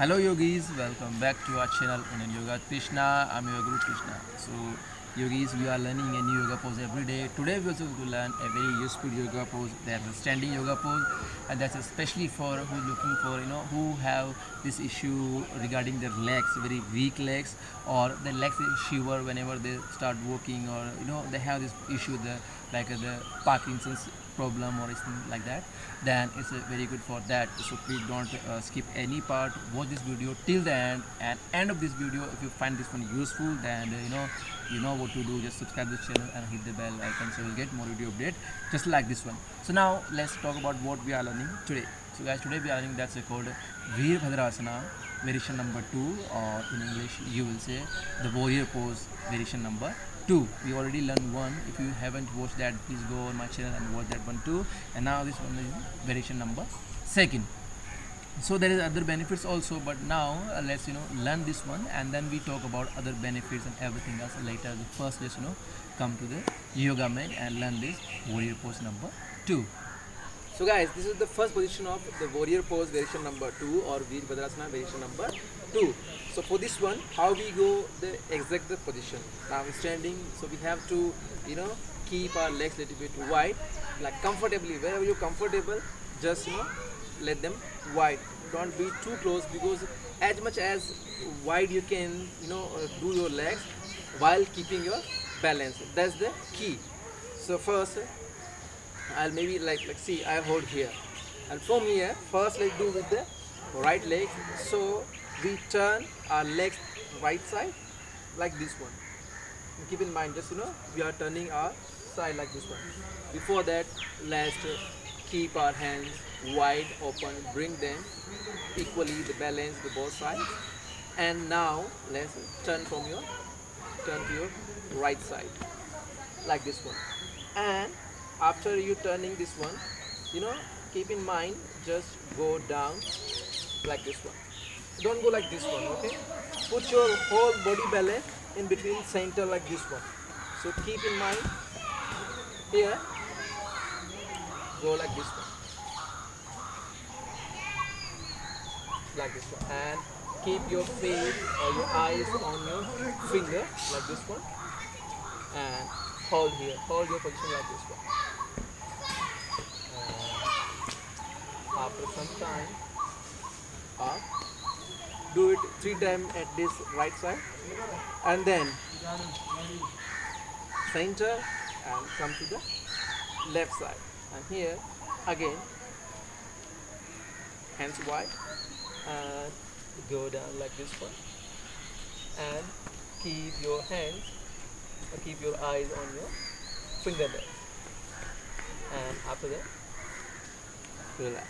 Hello yogis, welcome back to our channel Indian Yoga Krishna. I'm your Guru Krishna. So yogis, we are learning a new yoga pose every day. Today we are going to learn a very useful yoga pose. That's a standing yoga pose, and that's especially for who looking for who have this issue regarding their legs, very weak legs, or their legs shiver whenever they start walking, or they have this issue the Parkinson's problem or something like that. Then it's very good for that. So please don't skip any part. Watch this video till the end, and end of this video, if you find this one useful, then you know what to do. Just subscribe this channel and hit the bell icon so you'll get more video update just like this one. So now let's talk about what we are learning today. So guys, today we are learning that's called veer-ah-bah-DRAHS-anna, variation number 2, or in English you will say the warrior pose, variation number 2. We already learned one. If you haven't watched that, please go on my channel and watch that one too. And now this one is variation number 2. So there is other benefits also, but now let's learn this one, and then we talk about other benefits and everything else later. First, let's come to the yoga mat and learn this warrior pose number 2. So guys, this is the first position of the warrior pose, variation number 2, or virbhadrasana, variation number 2. So for this one, how we go the exact the position. Now we're standing, so we have to keep our legs a little bit wide, like comfortably. Wherever you're comfortable, just let them wide. Don't be too close, because as much as wide you can do your legs while keeping your balance. That's the key. So first I'll maybe like see, I hold here, and from here first let's do with the right leg. So we turn our legs right side like this one. And keep in mind, just we are turning our side like this one. Before that, let's keep our hands wide open, bring them equally, the balance the both sides. And now let's turn to your right side like this one. And after you turning this one, keep in mind, just go down like this one. Don't go like this one, okay? Put your whole body balance in between center like this one. So keep in mind, here, go like this one. Like this one. And keep your face or your eyes on your finger like this one. And hold here. Hold your position like this one. After some time, up. Do it 3 times at this right side, and then center and come to the left side, and here again hands wide and go down like this one, and keep your hands keep your eyes on your fingernails, and after that relax.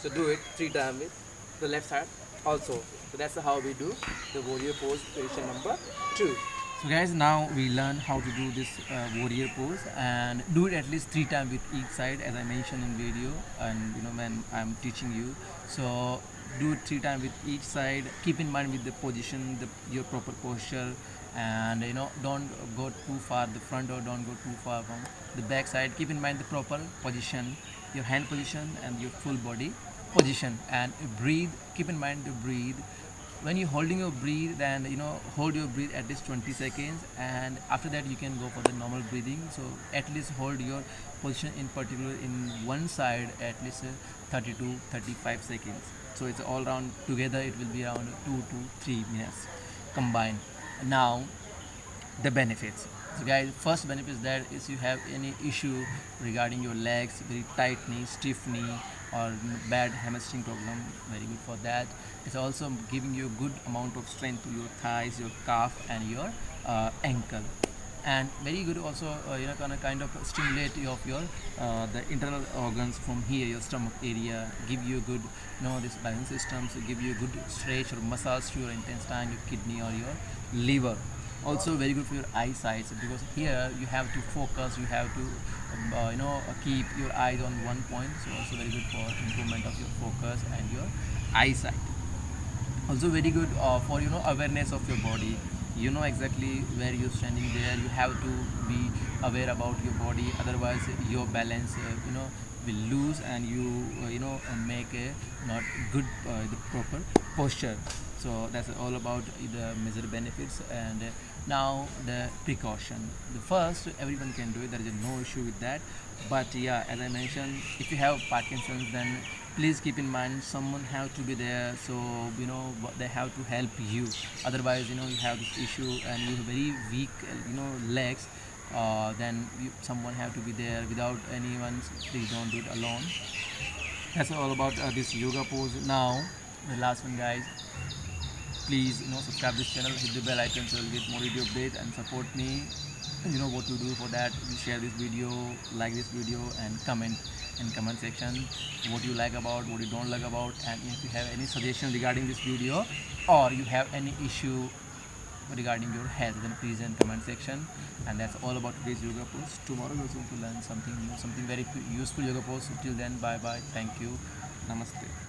So do it 3 times with the left side also. So that's how we do the warrior pose, position number 2. So guys, now we learn how to do this warrior pose, and do it at least 3 times with each side, as I mentioned in video, and when I'm teaching you. So do it 3 times with each side. Keep in mind with the position, your proper posture, and don't go too far the front, or don't go too far from the back side. Keep in mind the proper position, your hand position and your full body position, and breathe. Keep in mind to breathe. When you're holding your breath, then hold your breath at least 20 seconds, and after that you can go for the normal breathing. So at least hold your position in particular in one side at least 30 to 35 seconds. So it's all round together, it will be around 2 to 3 minutes combined. Now the benefits. So guys, first benefit is that if you have any issue regarding your legs, very tight knee, stiff knee, or bad hamstring problem, very good for that. It's also giving you a good amount of strength to your thighs, your calf, and your ankle, and very good also kind of stimulate your the internal organs from here, your stomach area, give you a good this balance system, so give you a good stretch or massage to your intestine, your kidney, or your liver. Also very good for your eyesight, because here you have to focus, you have to keep your eyes on one point. So also very good for improvement of your focus and your eyesight. Also very good for awareness of your body. You know exactly where you're standing there. You have to be aware about your body, otherwise your balance will lose, and you make a not good the proper posture. So that's all about the major benefits. And now the precaution, the first everyone can do it, there is no issue with that. But yeah, as I mentioned, if you have Parkinson's, then please keep in mind someone have to be there, so they have to help you. Otherwise, you have this issue and you have very weak legs, then someone have to be there. Without anyone, please don't do it alone. That's all about this yoga pose. Now the last one, guys, please subscribe this channel, hit the bell icon so you'll get more video updates and support me. You know what to do for that. You share this video, like this video, and comment in comment section what you like about, what you don't like about, and if you have any suggestion regarding this video, or you have any issue regarding your health, then please in comment section. And that's all about today's yoga pose. Tomorrow we're going to learn something new, something very useful yoga pose. Till then, bye bye, thank you, namaste.